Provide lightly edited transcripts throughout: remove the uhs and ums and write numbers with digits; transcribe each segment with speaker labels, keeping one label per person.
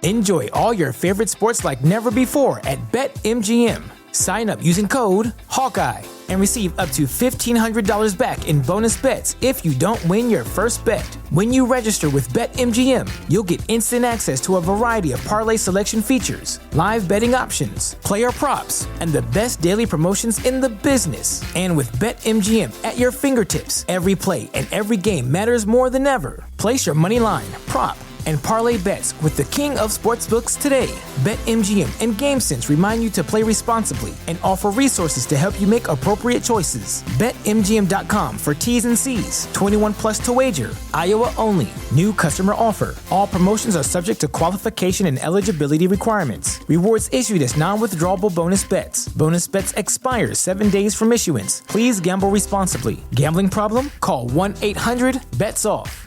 Speaker 1: Enjoy all your favorite sports like never before at BetMGM. Sign up using code Hawkeye and receive up to $1,500 back in bonus bets if you don't win your first bet. When you register with BetMGM, you'll get instant access to a variety of parlay selection features, live betting options, player props, and the best daily promotions in the business. And with BetMGM at your fingertips, every play and every game matters more than ever. Place your money line, prop, and parlay bets with the king of sportsbooks today. BetMGM and GameSense remind you to play responsibly and offer resources to help you make appropriate choices. BetMGM.com for T's and C's. 21 plus to wager. Iowa only. New customer offer. All promotions are subject to qualification and eligibility requirements. Rewards issued as non-withdrawable bonus bets. Bonus bets expire 7 days from issuance. Please gamble responsibly. Gambling problem? Call 1-800-BETS-OFF.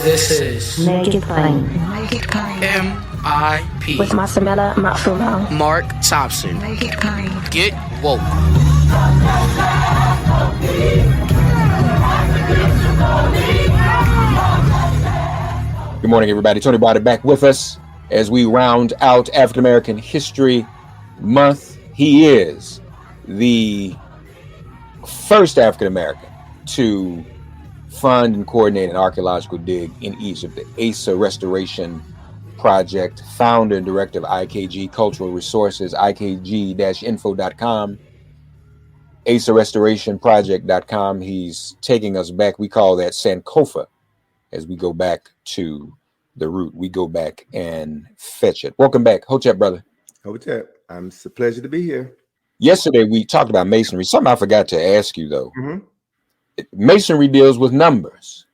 Speaker 2: This is
Speaker 3: Make It Plain.
Speaker 2: MIP
Speaker 3: With Masamela Matfumo.
Speaker 2: Mark Thompson.
Speaker 3: Make It Plain.
Speaker 2: Get woke.
Speaker 4: Good morning, everybody. Tony Browder back with us as we round out African American History Month. He is the first African American to fund and coordinate an archaeological dig in Egypt, the ASA Restoration Project, founder and director of IKG Cultural Resources, ikg-info.com, ASA Restoration Project.com. He's taking us back. We call that Sankofa as we go back to the root. We go back and fetch it. Welcome back. Hotep, brother.
Speaker 5: Hotep. It's a pleasure to be here.
Speaker 4: Yesterday, we talked about masonry. Something I forgot to ask you, though.
Speaker 5: Mm-hmm.
Speaker 4: Masonry deals with numbers.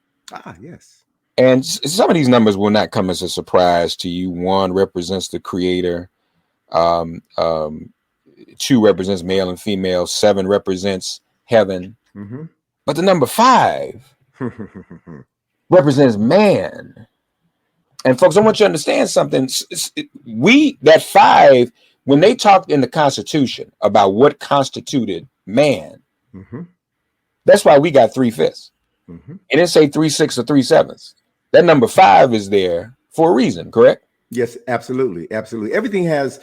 Speaker 5: Yes.
Speaker 4: And some of these numbers will not come as a surprise to you. 1 represents the creator. 2 represents male and female. 7 represents heaven.
Speaker 5: Mm-hmm.
Speaker 4: But the number 5 represents man. And folks, I want you to understand something. That 5, when they talked in the Constitution about what constituted man,
Speaker 5: mm-hmm.
Speaker 4: that's why we got 3/5.
Speaker 5: Mm-hmm.
Speaker 4: It didn't say 3/6 or 3/7. That number 5 is there for a reason, correct?
Speaker 5: Yes, absolutely. Absolutely. Everything has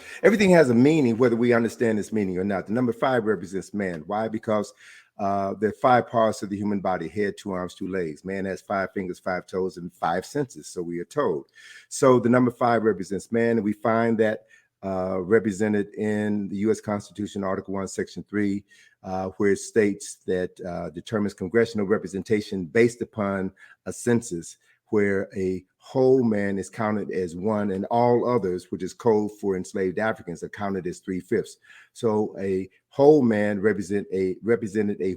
Speaker 5: a meaning, whether we understand this meaning or not. The number 5 represents man. Why? Because there are 5 parts of the human body: head, 2 arms, 2 legs. Man has 5 fingers, 5 toes, and 5 senses. So we are told. So the number 5 represents man. And we find that represented in the U.S. Constitution, Article 1, Section 3, where it states that determines congressional representation based upon a census, where a whole man is counted as 1 and all others, which is code for enslaved Africans, are counted as 3/5. So a whole man represented a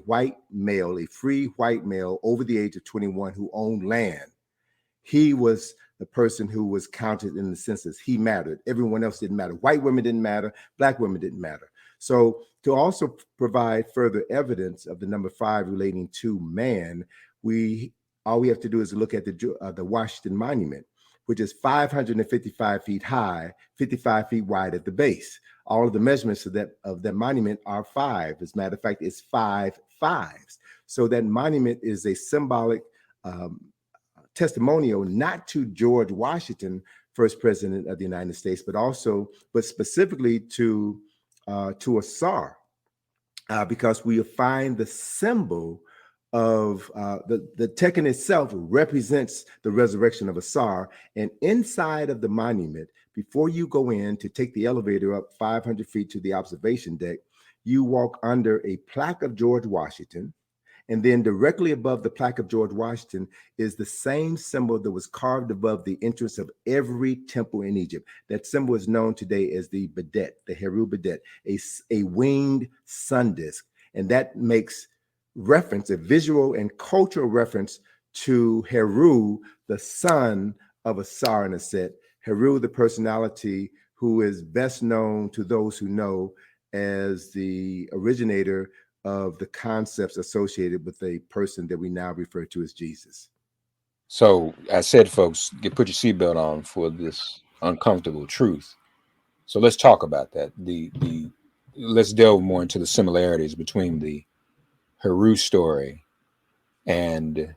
Speaker 5: white male, a free white male over the age of 21 who owned land. He was the person who was counted in the census. He mattered. Everyone else didn't matter. White women didn't matter. Black women didn't matter. So to also provide further evidence of the number 5 relating to man, all we have to do is look at the Washington Monument, which is 555 feet high, 55 feet wide at the base. All of the measurements of that monument are 5. As a matter of fact, it's 5 5s. So that monument is a symbolic testimonial not to George Washington, first president of the United States, but specifically to a czar, because we find the symbol of the Tekken itself represents the resurrection of a czar. And inside of the monument, before you go in to take the elevator up 500 feet to the observation deck, you walk under a plaque of George Washington. And then directly above the plaque of George Washington is the same symbol that was carved above the entrance of every temple in Egypt. That symbol is known today as the Bedet, the Heru Bedet, a winged sun disk. And that makes reference, a visual and cultural reference to Heru, the son of Asar and Aset. Heru, the personality who is best known to those who know as the originator of the concepts associated with a person that we now refer to as Jesus.
Speaker 4: So I said, folks, put your seatbelt on for this uncomfortable truth. So let's talk about that. Let's delve more into the similarities between the Heru story and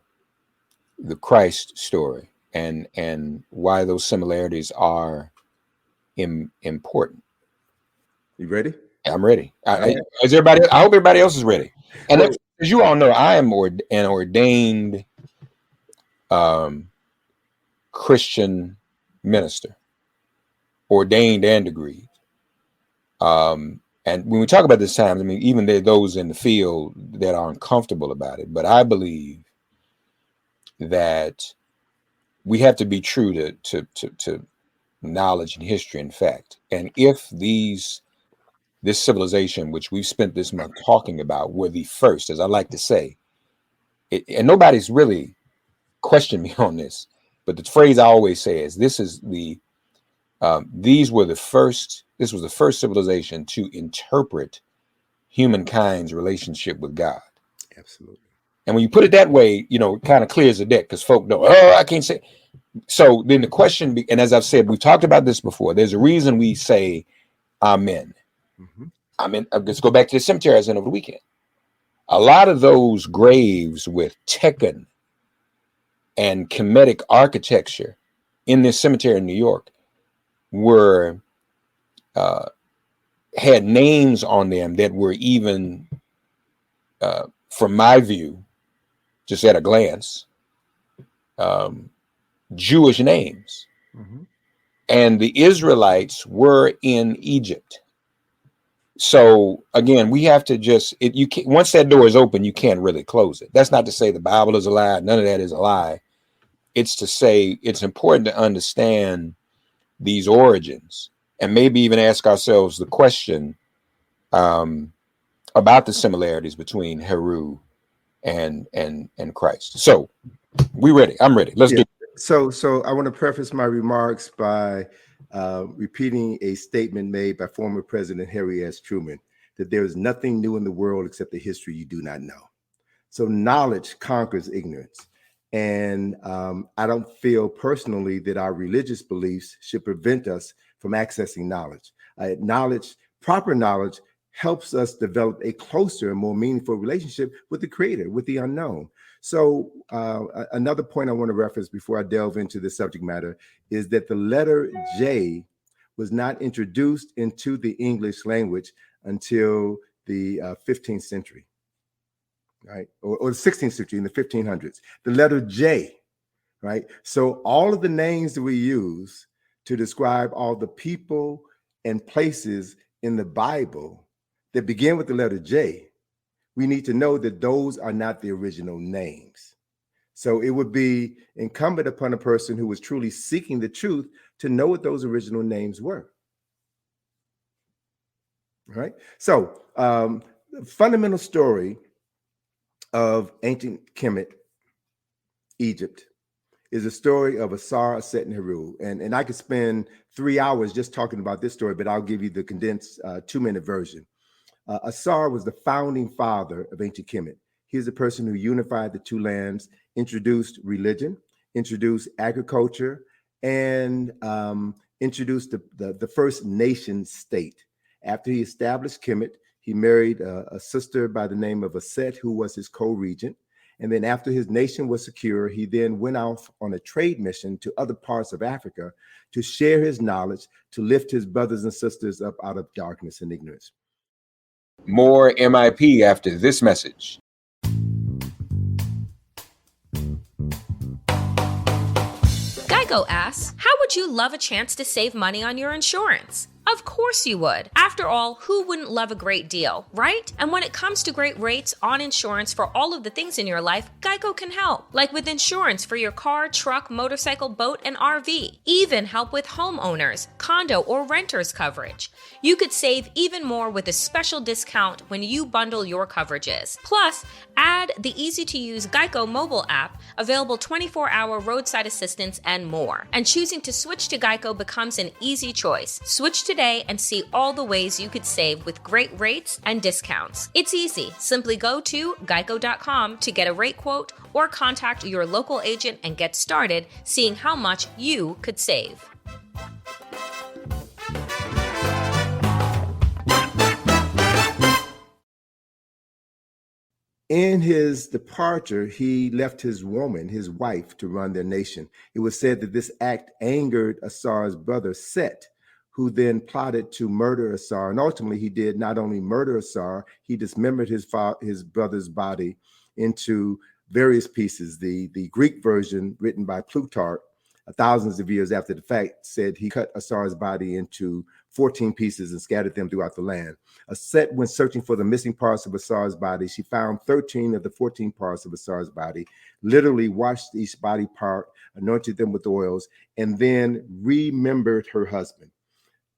Speaker 4: the Christ story, and why those similarities are important.
Speaker 5: You ready?
Speaker 4: I'm ready. Is everybody? I hope everybody else is ready. And as you all know, I am an ordained Christian minister, ordained and degreed. And when we talk about this time, I mean, even there are those in the field that are uncomfortable about it, but I believe that we have to be true to knowledge and history and fact. And if this civilization, which we've spent this month talking about, were the first, as I like to say, and nobody's really questioned me on this, but the phrase I always say is this was the first civilization to interpret humankind's relationship with God.
Speaker 5: Absolutely.
Speaker 4: And when you put it that way, it kind of clears the deck, because folk know, I can't say. So then the question, and as I've said, we've talked about this before, there's a reason we say amen.
Speaker 5: Mm-hmm.
Speaker 4: Amen. Let's go back to the cemetery I was in over the weekend. A lot of those graves with Tekken and Kemetic architecture in this cemetery in New York had names on them that were even, from my view, just at a glance, Jewish names.
Speaker 5: Mm-hmm.
Speaker 4: And the Israelites were in Egypt. So again, we have to once that door is open, you can't really close it. That's not to say the Bible is a lie. None of that is a lie. It's to say it's important to understand these origins, and maybe even ask ourselves the question about the similarities between Heru and Christ. So we ready? I'm ready. Let's do it.
Speaker 5: So I want to preface my remarks by repeating a statement made by former President Harry S. Truman, that there is nothing new in the world except the history you do not know. So knowledge conquers ignorance. And I don't feel personally that our religious beliefs should prevent us from accessing knowledge. Proper knowledge helps us develop a closer and more meaningful relationship with the Creator, with the unknown. So another point I want to reference before I delve into the subject matter is that the letter J was not introduced into the English language until the 15th century. Right, or the 16th century, in the 1500s, the letter J, right? So all of the names that we use to describe all the people and places in the Bible that begin with the letter J, we need to know that those are not the original names. So it would be incumbent upon a person who was truly seeking the truth to know what those original names were. All right, so the fundamental story of ancient Kemet, Egypt, is a story of Asar, Aset, and Heru. And I could spend 3 hours just talking about this story, but I'll give you the condensed 2-minute version. Asar was the founding father of ancient Kemet. He's the person who unified the two lands, introduced religion, introduced agriculture, and introduced the first nation state. After he established Kemet, he married a sister by the name of Aset, who was his co-regent. And then after his nation was secure, he then went off on a trade mission to other parts of Africa to share his knowledge, to lift his brothers and sisters up out of darkness and ignorance.
Speaker 4: More MIP after this message.
Speaker 6: Geico asks, how would you love a chance to save money on your insurance? Of course you would. After all, who wouldn't love a great deal, right? And when it comes to great rates on insurance for all of the things in your life, Geico can help. Like with insurance for your car, truck, motorcycle, boat, and RV. Even help with homeowners, condo, or renters coverage. You could save even more with a special discount when you bundle your coverages. Plus, add the easy-to-use Geico mobile app, available 24-hour roadside assistance, and more. And choosing to switch to Geico becomes an easy choice. Switch today and see all the ways you could save with great rates and discounts. It's easy. Simply go to geico.com to get a rate quote or contact your local agent and get started seeing how much you could save.
Speaker 5: In his departure, he left his woman, his wife, to run their nation. It was said that this act angered Asar's brother Set, who then plotted to murder Asar. And ultimately, he did not only murder Asar, he dismembered his brother's body into various pieces. The Greek version, written by Plutarch, thousands of years after the fact, said he cut Asar's body into 14 pieces and scattered them throughout the land. Set went searching for the missing parts of Asar's body. She found 13 of the 14 parts of Asar's body, literally washed each body part, anointed them with oils, and then remembered her husband.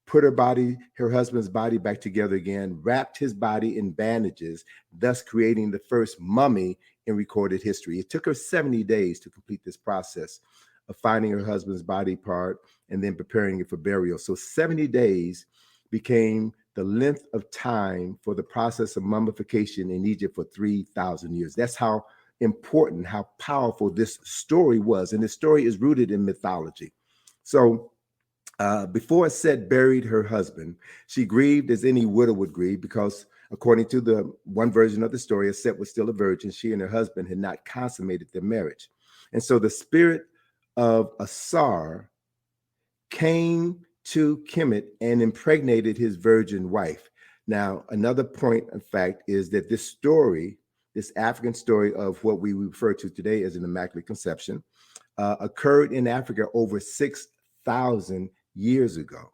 Speaker 5: Put her husband's body back together again, wrapped his body in bandages, thus creating the first mummy in recorded history. It took her 70 days to complete this process of finding her husband's body part and then preparing it for burial. So 70 days became the length of time for the process of mummification in Egypt for 3,000 years. That's how important, how powerful this story was. And this story is rooted in mythology. So before Set buried her husband, she grieved as any widow would grieve, because according to the one version of the story, Set was still a virgin. She and her husband had not consummated their marriage. And so the spirit of Asar came to Kemet and impregnated his virgin wife. Now, another point of fact is that this story, this African story of what we refer to today as an Immaculate Conception, occurred in Africa over 6,000 years ago.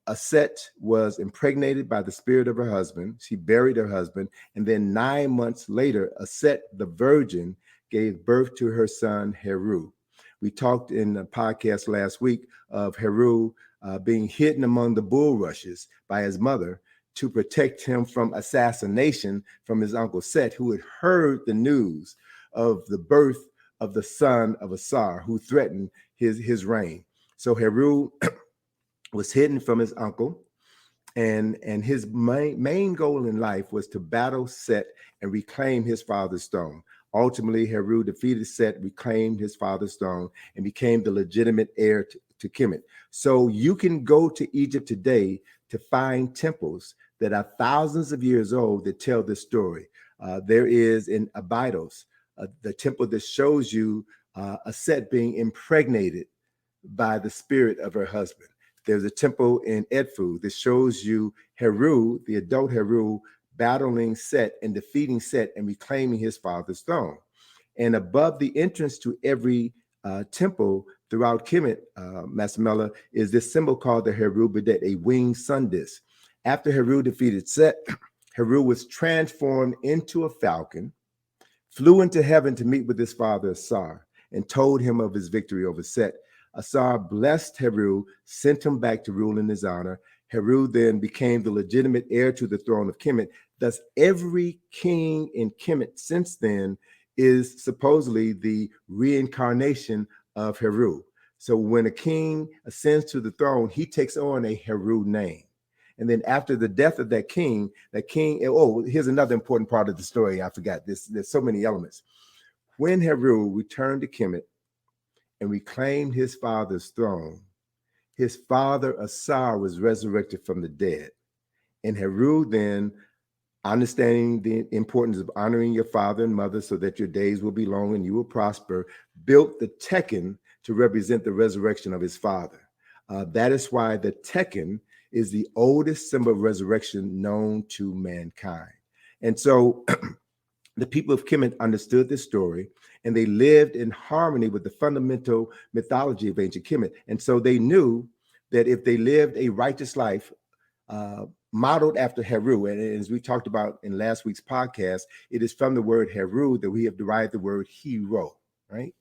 Speaker 5: Aset was impregnated by the spirit of her husband. She buried her husband, and then 9 months later, Aset, the virgin, gave birth to her son Heru. We talked in the podcast last week of Heru being hidden among the bulrushes by his mother to protect him from assassination from his uncle Set, who had heard the news of the birth of the son of Asar, who threatened his reign. So Heru was hidden from his uncle, and his main goal in life was to battle Set and reclaim his father's throne. Ultimately, Heru defeated Set, reclaimed his father's throne, and became the legitimate heir to Kemet. So you can go to Egypt today to find temples that are thousands of years old that tell this story. There is in Abydos, the temple that shows you Aset being impregnated by the spirit of her husband. There's a temple in Edfu that shows you Heru, the adult Heru, battling Set and defeating Set and reclaiming his father's throne. And above the entrance to every temple throughout Kemet, Masamela, is this symbol called the Heru Bedet, a winged sun disk. After Heru defeated Set, Heru was transformed into a falcon, flew into heaven to meet with his father Asar, and told him of his victory over Set. Asar blessed Heru, sent him back to rule in his honor. Heru then became the legitimate heir to the throne of Kemet. Thus, every king in Kemet since then is supposedly the reincarnation of Heru. So when a king ascends to the throne, he takes on a Heru name. And then after the death of that king, oh, here's another important part of the story. I forgot this. There's so many elements. When Heru returned to Kemet and reclaimed his father's throne, his father Asar was resurrected from the dead. And Heru then, understanding the importance of honoring your father and mother so that your days will be long and you will prosper, built the Tekken to represent the resurrection of his father. That is why the Tekken is the oldest symbol of resurrection known to mankind. And so the people of Kemet understood this story, and they lived in harmony with the fundamental mythology of ancient Kemet. And so they knew that if they lived a righteous life, modeled after Heru, and as we talked about in last week's podcast, it is from the word Heru that we have derived the word hero, right?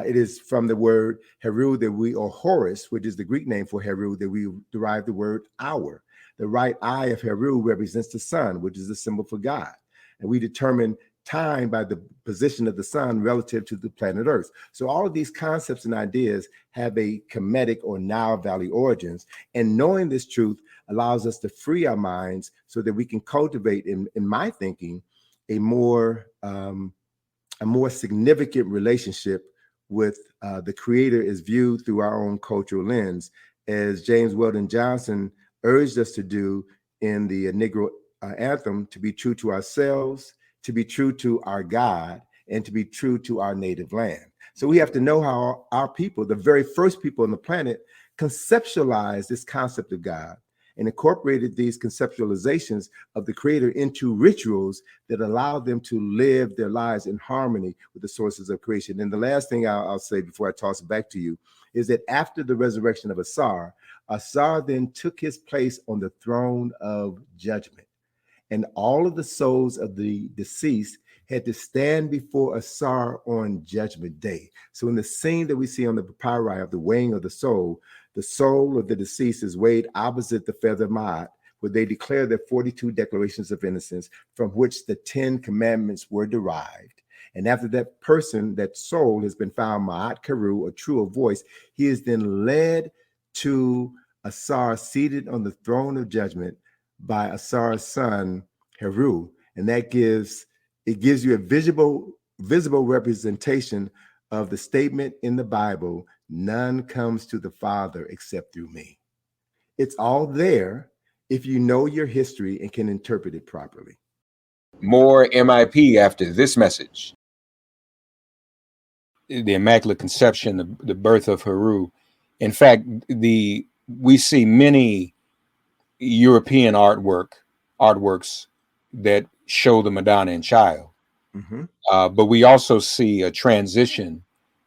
Speaker 5: It is from the word Heru or Horus, which is the Greek name for Heru, that we derive the word hour. The right eye of Heru represents the sun, which is a symbol for God. And we determine time by the position of the sun relative to the planet Earth. So all of these concepts and ideas have a Kemetic or Nile Valley origins. And knowing this truth allows us to free our minds so that we can cultivate, in my thinking, a more significant relationship with the Creator is viewed through our own cultural lens, as James Weldon Johnson urged us to do in the Negro anthem, to be true to ourselves, to be true to our God and to be true to our native land. So we have to know how our people, the very first people on the planet, conceptualized this concept of God and incorporated these conceptualizations of the Creator into rituals that allowed them to live their lives in harmony with the sources of creation. And the last thing I'll say before I toss it back to you is that after the resurrection of Asar, Asar then took his place on the throne of judgment. And all of the souls of the deceased had to stand before Asar on Judgment Day. So in the scene that we see on the papyri of the weighing of the soul of the deceased is weighed opposite the feather mat, where they declare their 42 declarations of innocence from which the 10 commandments were derived. And after that person, that soul has been found Ma'at Karu, or true of voice, he is then led to Asar seated on the throne of judgment by Asar's son, Heru. And that gives you a visible representation of the statement in the Bible, none comes to the Father except through me. It's all there if you know your history and can interpret it properly.
Speaker 4: More MIP after this message. The Immaculate Conception, the birth of Heru. In fact, we see many European artworks that show the Madonna and Child.
Speaker 5: Mm-hmm.
Speaker 4: But we also see a transition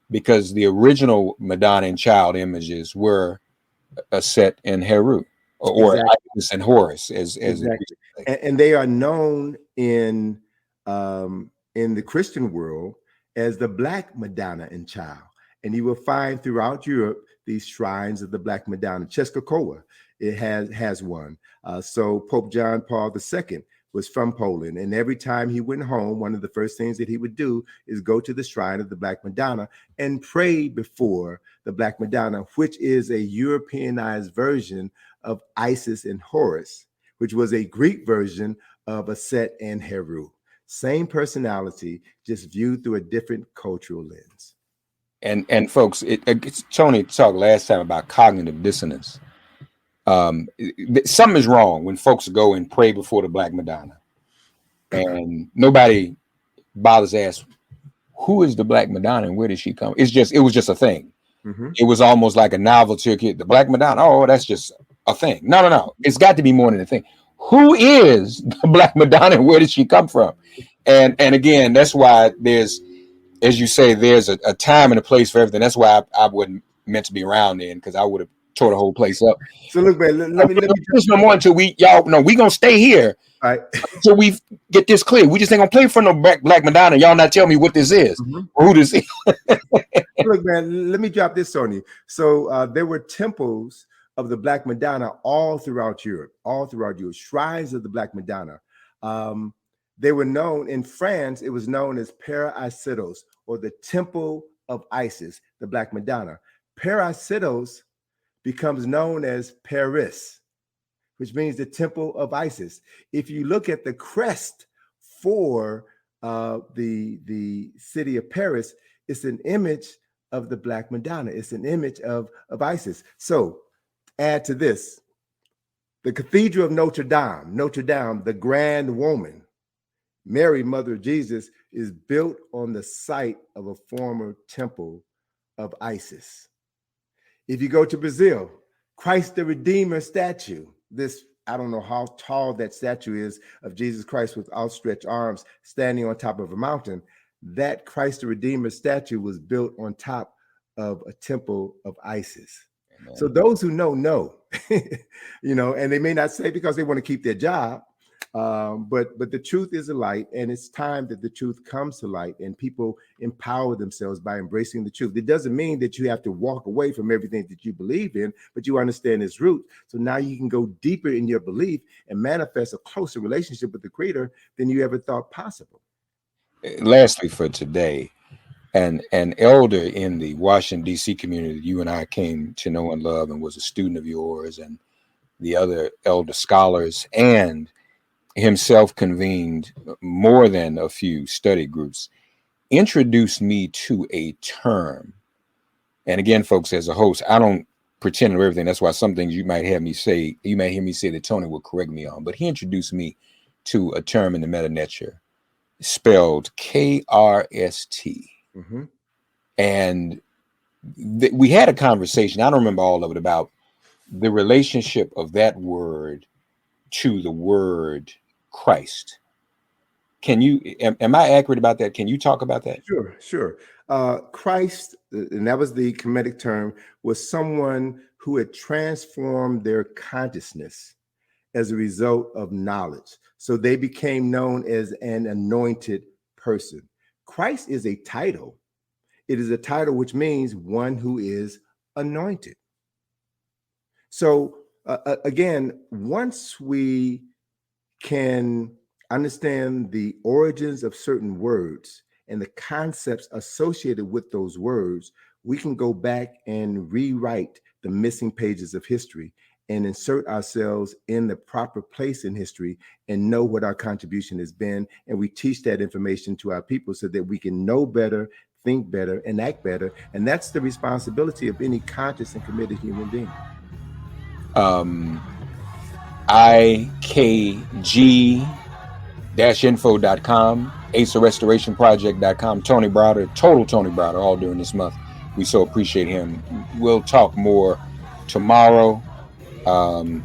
Speaker 4: because the original Madonna and Child images were set in Heru or
Speaker 5: Exactly.
Speaker 4: Isis and Horus, as
Speaker 5: exactly. And they are known in the Christian world as the Black Madonna and Child. And you will find throughout Europe these shrines of the Black Madonna. Czestochowa, it has one. So Pope John Paul II was from Poland, and every time he went home, one of the first things that he would do is go to the shrine of the Black Madonna and pray before the Black Madonna, which is a Europeanized version of Isis and Horus, which was a Greek version of Aset and Heru. Same personality, just viewed through a different cultural lens.
Speaker 4: And folks, Tony talked last time about cognitive dissonance. Something is wrong when folks go and pray before the Black Madonna, and nobody bothers to ask, who is the Black Madonna and where did she come? It was just a thing.
Speaker 5: Mm-hmm.
Speaker 4: It was almost like a novelty. The Black Madonna, oh, that's just a thing. No. It's got to be more than a thing. Who is the Black Madonna and where did she come from? And again, that's why there's, as you say, there's a time and a place for everything. That's why I wasn't meant to be around then, because I would have tore the whole place up.
Speaker 5: So look, man, let me
Speaker 4: just no more until we gonna stay here.
Speaker 5: All right.
Speaker 4: Until we get this clear. We just ain't gonna play for no Black Madonna. Y'all not tell me what this is.
Speaker 5: Mm-hmm.
Speaker 4: Or who this is.
Speaker 5: Look, man, let me drop this on you. So there were temples of the Black Madonna all throughout Europe, shrines of the Black Madonna. They were known in France, it was known as Para-Isidros, or the Temple of Isis, the Black Madonna. Para-Isidros becomes known as Paris, which means the Temple of Isis. If you look at the crest for the city of Paris, it's an image of the Black Madonna. It's an image of Isis. So add to this, the Cathedral of Notre Dame, the Grand Woman, Mary, Mother of Jesus, is built on the site of a former temple of Isis. If you go to Brazil, Christ the Redeemer statue, I don't know how tall that statue is of Jesus Christ with outstretched arms standing on top of a mountain. That Christ the Redeemer statue was built on top of a temple of Isis. Amen. So those who know, and they may not say because they want to keep their job, but the truth is a light, and it's time that the truth comes to light and people empower themselves by embracing the truth. It doesn't mean that you have to walk away from everything that you believe in, but you understand its root. So now you can go deeper in your belief and manifest a closer relationship with the Creator than you ever thought possible.
Speaker 4: Lastly, for today, an elder in the Washington, D.C. community that you and I came to know and love and was a student of yours, and the other elder scholars, and himself convened more than a few study groups, introduced me to a term. And again, folks, as a host, I don't pretend to everything. That's why some things you might hear me say that Tony will correct me on. But he introduced me to a term in the meta nature spelled KRST.
Speaker 5: Mm-hmm.
Speaker 4: And we had a conversation, I don't remember all of it, about the relationship of that word to the word Christ. Can you, am I accurate about that? Can you talk about that?
Speaker 5: Sure. Christ, and that was the Kemetic term, was someone who had transformed their consciousness as a result of knowledge. So they became known as an anointed person. Christ is a title. It is a title which means one who is anointed. So again, once we can understand the origins of certain words and the concepts associated with those words, we can go back and rewrite the missing pages of history and insert ourselves in the proper place in history and know what our contribution has been. And we teach that information to our people so that we can know better, think better, and act better. And that's the responsibility of any conscious and committed human being.
Speaker 4: IKG-info.com, ASA Restoration Project.com, Tony Browder, total Tony Browder, all during this month. We so appreciate him. We'll talk more tomorrow, and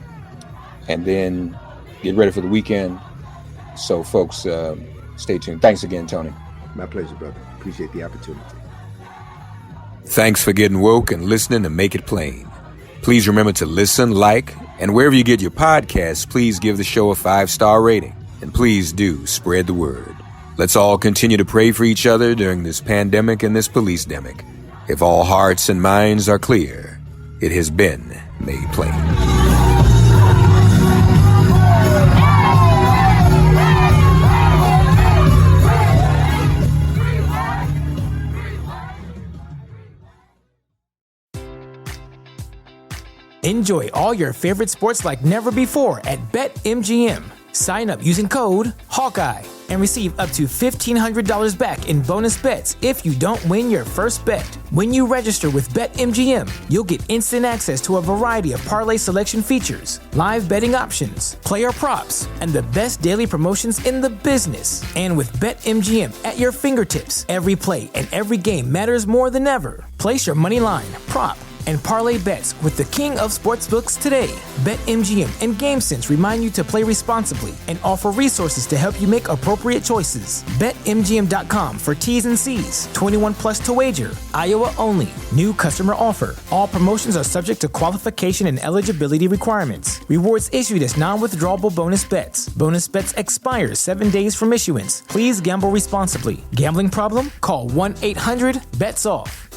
Speaker 4: then get ready for the weekend. So folks, stay tuned. Thanks again, Tony.
Speaker 5: My pleasure, brother. Appreciate the opportunity.
Speaker 7: Thanks for getting woke and listening to Make It Plain. Please remember to listen, like, and wherever you get your podcasts, please give the show a 5-star rating. And please do spread the word. Let's all continue to pray for each other during this pandemic and this police-demic. If all hearts and minds are clear, it has been made plain.
Speaker 1: Enjoy all your favorite sports like never before at BetMGM. Sign up using code Hawkeye and receive up to $1,500 back in bonus bets if you don't win your first bet. When you register with BetMGM, you'll get instant access to a variety of parlay selection features, live betting options, player props, and the best daily promotions in the business. And with BetMGM at your fingertips, every play and every game matters more than ever. Place your money line, prop, and parlay bets with the king of sportsbooks today. BetMGM and GameSense remind you to play responsibly and offer resources to help you make appropriate choices. BetMGM.com for T's and C's. 21 plus to wager. Iowa only. New customer offer. All promotions are subject to qualification and eligibility requirements. Rewards issued as non-withdrawable bonus bets. Bonus bets expire 7 days from issuance. Please gamble responsibly. Gambling problem? Call 1-800-BETS-OFF.